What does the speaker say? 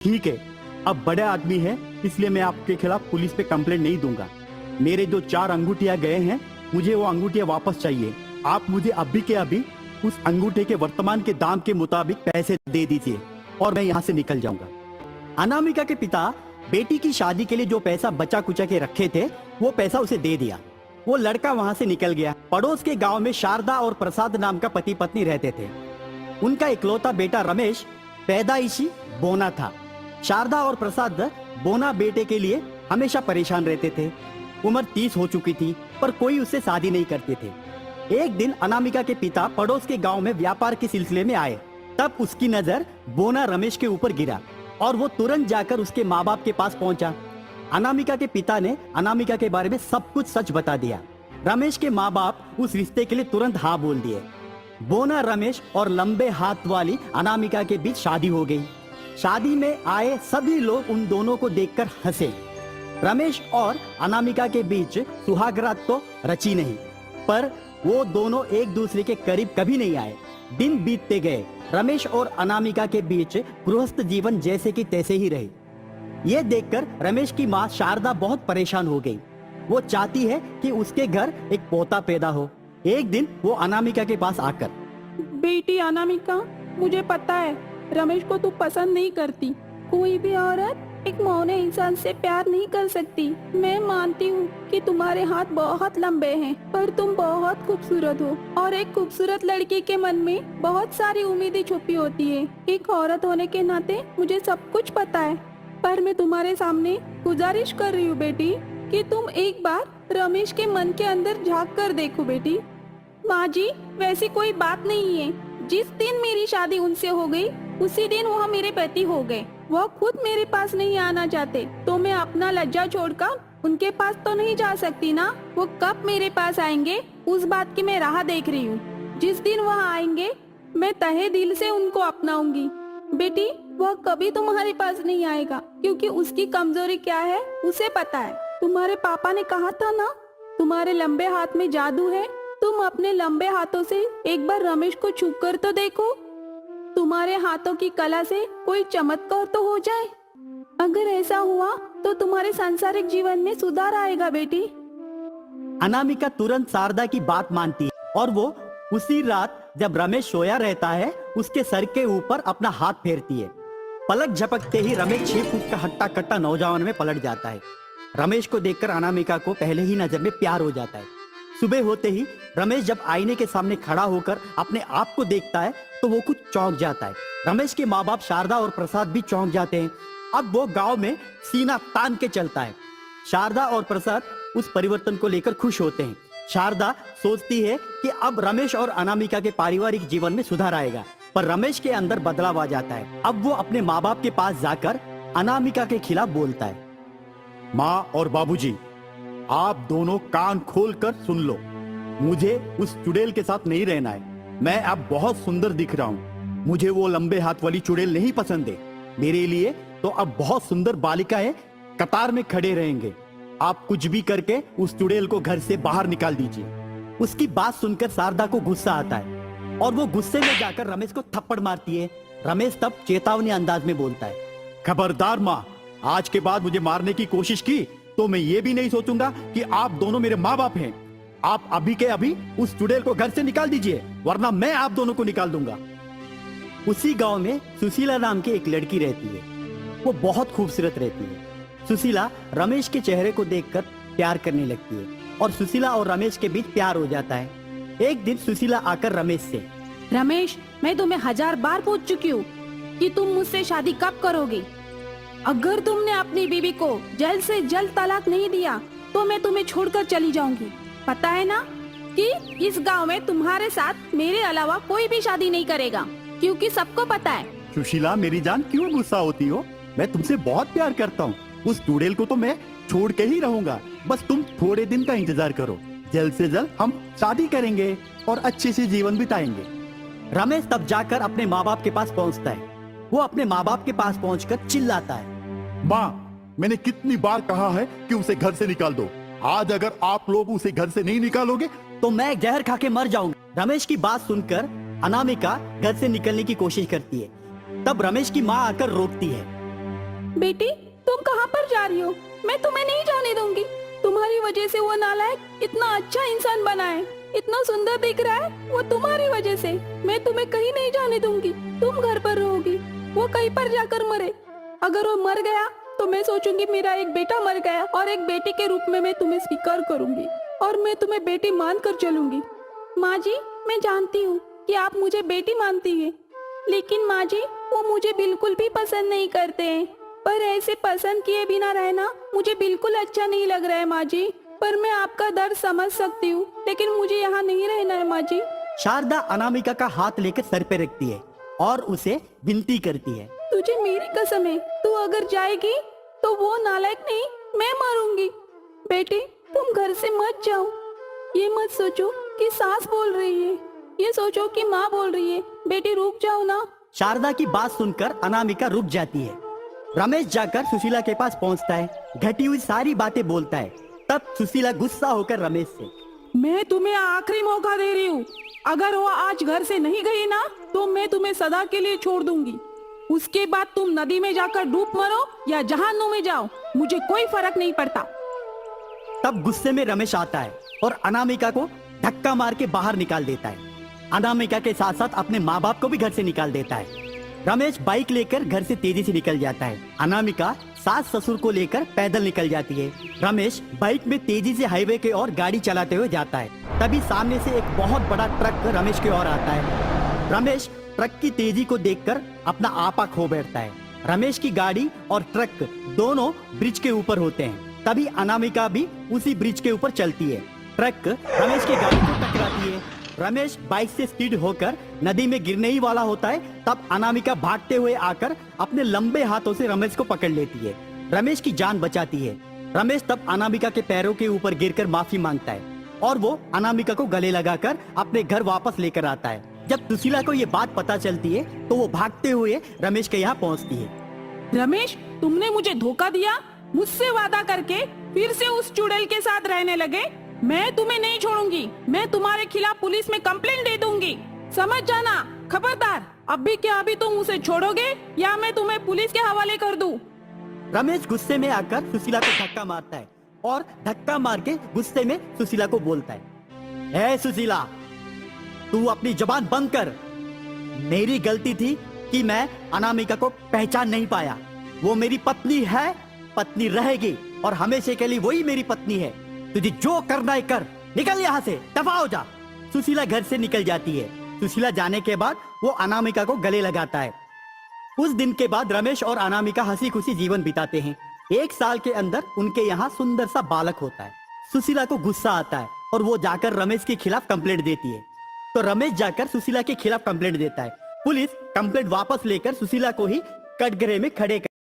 ठीक है, अब बड़े आदमी है इसलिए मैं आपके खिलाफ पुलिस पे कंप्लेंट नहीं दूंगा। मेरे जो 4 अंगूठियां गए हैं, मुझे वो अंगूठियां वापस चाहिए। आप मुझे अभी के अभी उस अंगूठे के वर्तमान के दाम के मुताबिक पैसे दे दीजिए और मैं यहाँ से निकल जाऊंगा। अनामिका के पिता बेटी की शादी के लिए जो पैसा बचा कुचा के रखे थे, वो पैसा उसे दे दिया। वो लड़का वहां से निकल गया। पड़ोस के गांव में शारदा और प्रसाद नाम का पति पत्नी रहते थे। उनका इकलौता बेटा रमेश पैदाइशी बोना था। शारदा और प्रसाद बोना बेटे के लिए हमेशा परेशान रहते थे। उम्र 30 हो चुकी थी पर कोई उससे शादी नहीं करते थे। एक दिन अनामिका के पिता पड़ोस के गांव में व्यापार के सिलसिले में आए। तब उसकी नजर बोना रमेश के ऊपर गिरा और वो तुरंत जाकर उसके माँ बाप के पास पहुंचा। अनामिका के पिता ने अनामिका के बारे में सब कुछ सच बता दिया। रमेश के माँ बाप उस रिश्ते के लिए तुरंत हाँ बोल दिए। बोना रमेश और लंबे हाथ वाली अनामिका के बीच शादी हो गई। शादी में आए सभी लोग उन दोनों को देखकर हंसे। रमेश और अनामिका के बीच सुहागरात तो रची नहीं, पर वो दोनों एक दूसरे के करीब कभी नहीं आए। दिन बीतते गए। रमेश और अनामिका के बीच गृहस्थ जीवन जैसे कि तैसे ही रहे। ये देखकर रमेश की माँ शारदा बहुत परेशान हो गई। वो चाहती है कि उसके घर एक पोता पैदा हो। एक दिन वो अनामिका के पास आकर, बेटी अनामिका, मुझे पता है रमेश को तू पसंद नहीं करती। कोई भी औरत एक मौने इंसान से प्यार नहीं कर सकती। मैं मानती हूँ कि तुम्हारे हाथ बहुत लंबे हैं, पर तुम बहुत खूबसूरत हो और एक खूबसूरत लड़की के मन में बहुत सारी उम्मीदें छुपी होती है। एक औरत होने के नाते मुझे सब कुछ पता है, पर मैं तुम्हारे सामने गुजारिश कर रही हूँ बेटी कि तुम एक बार रमेश के मन के अंदर झांक कर देखो बेटी। माँ जी, वैसी कोई बात नहीं है। जिस दिन मेरी शादी उनसे हो गई, उसी दिन वह मेरे पति हो गए। वह खुद मेरे पास नहीं आना चाहते, तो मैं अपना लज्जा छोड़कर उनके पास तो नहीं जा सकती ना। वो कब मेरे पास आएंगे, उस बात की मैं राह देख रही हूँ। जिस दिन वह आएंगे, मैं तहे दिल से उनको अपनाऊंगी। बेटी, वह कभी तुम्हारे पास नहीं आएगा, क्योंकि उसकी कमजोरी क्या है उसे पता है। तुम्हारे पापा ने कहा था ना, तुम्हारे लंबे हाथ में जादू है। तुम अपने लंबे हाथों से एक बार रमेश को छू कर तो देखो। तुम्हारे हाथों की कला से कोई चमत्कार तो हो जाए। अगर ऐसा हुआ तो तुम्हारे सांसारिक जीवन में सुधार आएगा बेटी। अनामिका तुरंत शारदा की बात मानती है और वो उसी रात जब रमेश सोया रहता है, उसके सर के ऊपर अपना हाथ फेरती है। पलक झपकते ही रमेश 6 फुट का हट्टा कट्टा नौजवान में पलट जाता है। रमेश को देखकर अनामिका को पहले ही नजर में प्यार हो जाता है। सुबह होते ही रमेश जब आईने के सामने खड़ा होकर अपने आप को देखता है तो वो कुछ चौंक जाता है। रमेश के माँ बाप शारदा और प्रसाद भी चौंक जाते हैं। अब वो गांव में सीना तान के चलता है। शारदा और प्रसाद उस परिवर्तन को लेकर खुश होते हैं। शारदा सोचती है कि अब रमेश और अनामिका के पारिवारिक जीवन में सुधार आएगा, पर रमेश के अंदर बदलाव आ जाता है। अब वो अपने माँ बाप के पास जाकर अनामिका के खिलाफ बोलता है। माँ और बाबूजी, आप दोनों कान खोलकर सुन लो। मुझे उस चुड़ैल के साथ नहीं रहना है। मैं अब बहुत सुंदर दिख रहा हूँ। मुझे वो लंबे हाथ वाली चुड़ैल नहीं पसंद है। मेरे लिए तो अब बहुत सुंदर बालिकाएं कतार में खड़े रहेंगे। आप कुछ भी करके उस चुड़ैल को घर से बाहर निकाल दीजिए। उसकी बात सुनकर शारदा को गुस्सा आता है और वो गुस्से में जाकर रमेश को थप्पड़ मारती है। रमेश तब चेतावनी अंदाज में बोलता है, खबरदार माँ, आज के बाद मुझे मारने की कोशिश की तो मैं ये भी नहीं सोचूंगा कि आप दोनों मेरे माँ बाप हैं। आप अभी के अभी उस चुड़ैल को घर से निकाल दीजिए, वरना मैं आप दोनों को निकाल दूंगा। उसी गांव में सुशीला नाम की एक लड़की रहती है। वो बहुत खूबसूरत रहती है। सुशीला रमेश के चेहरे को देखकर प्यार करने लगती है और सुशीला और रमेश के बीच प्यार हो जाता है। एक दिन सुशीला आकर रमेश से, रमेश, मैं तुम्हें 1000 बार पूछ चुकी हूँ कि तुम मुझसे शादी कब करोगे। अगर तुमने अपनी बीवी को जल्द से जल्द तलाक नहीं दिया तो मैं तुम्हें छोड़कर चली जाऊंगी। पता है ना कि इस गांव में तुम्हारे साथ मेरे अलावा कोई भी शादी नहीं करेगा, क्योंकि सबको पता है। सुशीला मेरी जान, क्यों गुस्सा होती हो? मैं तुमसे बहुत प्यार करता हूँ। उस चुड़ैल को तो मैं छोड़ के ही रहूंगा। बस तुम थोड़े दिन का इंतजार करो। जल्द से जल्द हम शादी करेंगे और अच्छे से जीवन बिताएंगे। रमेश तब जाकर अपने माँ बाप के पास पहुँचता है। वो अपने माँ बाप के पास पहुंचकर चिल्लाता है, माँ, मैंने कितनी बार कहा है कि उसे घर से निकाल दो। आज अगर आप लोग उसे घर से नहीं निकालोगे तो मैं जहर खा के मर जाऊंगा। रमेश की बात सुनकर अनामिका घर से निकलने की कोशिश करती है। तब रमेश की माँ आकर रोकती है। बेटी तुम कहाँ पर जा रही हो? मैं तुम्हें नहीं जाने दूंगी। तुम्हारी वजह से वो नालायक इतना अच्छा इंसान बना है, इतना सुंदर दिख रहा है, वो तुम्हारी वजह से। मैं तुम्हें कहीं नहीं जाने दूंगी, तुम घर पर रहोगी, वो कहीं पर जाकर मरे। अगर वो मर गया तो मैं सोचूंगी मेरा एक बेटा मर गया, और एक बेटी के रूप में मैं तुम्हें स्वीकार करूंगी और मैं तुम्हें बेटी मानकर चलूंगी। माँ जी, मैं जानती हूँ कि आप मुझे बेटी मानती है, लेकिन माँ जी वो मुझे बिल्कुल भी पसंद नहीं करते हैं। पर ऐसे पसंद किए बिना रहना मुझे बिल्कुल अच्छा नहीं लग रहा है माँ जी। पर मैं आपका दर्द समझ सकती हूँ, लेकिन मुझे यहाँ नहीं रहना है माँ जी। शारदा अनामिका का हाथ लेकर सर पे रखती है और उसे विनती करती है। तुझे मेरी कसम है, तू अगर जाएगी तो वो नालायक नहीं, मैं मरूंगी। बेटी तुम घर से मत जाओ। ये मत सोचो कि सास बोल रही है, ये सोचो कि माँ बोल रही है। बेटी रुक जाओ ना। शारदा की बात सुनकर अनामिका रुक जाती है। रमेश जाकर सुशीला के पास पहुंचता है, घटी हुई सारी बातें बोलता है। तब सुशीला गुस्सा होकर रमेश से, मैं तुम्हें आखिरी मौका दे रही हूँ, अगर वो आज घर से नहीं गई ना तो मैं तुम्हें सदा के लिए छोड़ दूंगी। उसके बाद तुम नदी में जाकर डूब मरो या जहान्नुम में जाओ, मुझे कोई फर्क नहीं पड़ता। तब गुस्से में रमेश आता है और अनामिका को धक्का मार के बाहर निकाल देता है। अनामिका के साथ साथ अपने माँ बाप को भी घर से निकाल देता है। रमेश बाइक लेकर घर से तेजी से निकल जाता है। अनामिका सास ससुर को लेकर पैदल निकल जाती है। रमेश बाइक में तेजी से हाईवे के ओर गाड़ी चलाते हुए जाता है। तभी सामने से एक बहुत बड़ा ट्रक रमेश की ओर आता है। रमेश ट्रक की तेजी को देखकर अपना आपा खो बैठता है। रमेश की गाड़ी और ट्रक दोनों ब्रिज के ऊपर होते हैं। तभी अनामिका भी उसी ब्रिज के ऊपर चलती है। ट्रक रमेश की गाड़ी को टकराती है। रमेश बाइक से स्पीड होकर नदी में गिरने ही वाला होता है। तब अनामिका भागते हुए आकर अपने लंबे हाथों से रमेश को पकड़ लेती है, रमेश की जान बचाती है। रमेश तब अनामिका के पैरों के ऊपर गिरकर माफी मांगता है और वो अनामिका को गले लगाकर अपने घर वापस लेकर आता है। जब सुशीला को ये बात पता चलती है तो वो भागते हुए रमेश के यहाँ पहुँचती है। रमेश, तुमने मुझे धोखा दिया, मुझसे वादा करके फिर से उस चुड़ैल के साथ रहने लगे। मैं तुम्हें नहीं छोड़ूंगी, मैं तुम्हारे खिलाफ पुलिस में कंप्लेंट दे दूंगी, समझ जाना। खबरदार, अभी क्या अभी तुम उसे छोड़ोगे या मैं तुम्हें पुलिस के हवाले कर दूं। रमेश गुस्से में आकर सुशीला को धक्का मारता है और धक्का मार के गुस्से में सुशीला को बोलता है, ए सुशीला, तू अपनी जुबान बंद कर। मेरी गलती थी कि मैं अनामिका को पहचान नहीं पाया। वो मेरी पत्नी है, पत्नी रहेगी और हमेशा के लिए वही मेरी पत्नी है। तुझे जो करना है कर, निकल यहाँ से, दफा हो जा। सुशीला घर से निकल जाती है। सुशीला जाने के बाद वो अनामिका को गले लगाता है। उस दिन के बाद रमेश और अनामिका हंसी खुशी जीवन बिताते हैं। 1 साल के अंदर उनके यहाँ सुंदर सा बालक होता है। सुशीला को गुस्सा आता है और वो जाकर रमेश के खिलाफ कंप्लेंट देती है। तो रमेश जाकर सुशीला के खिलाफ कंप्लेंट देता है। पुलिस कंप्लेंट वापस लेकर सुशीला को ही कटघरे में खड़े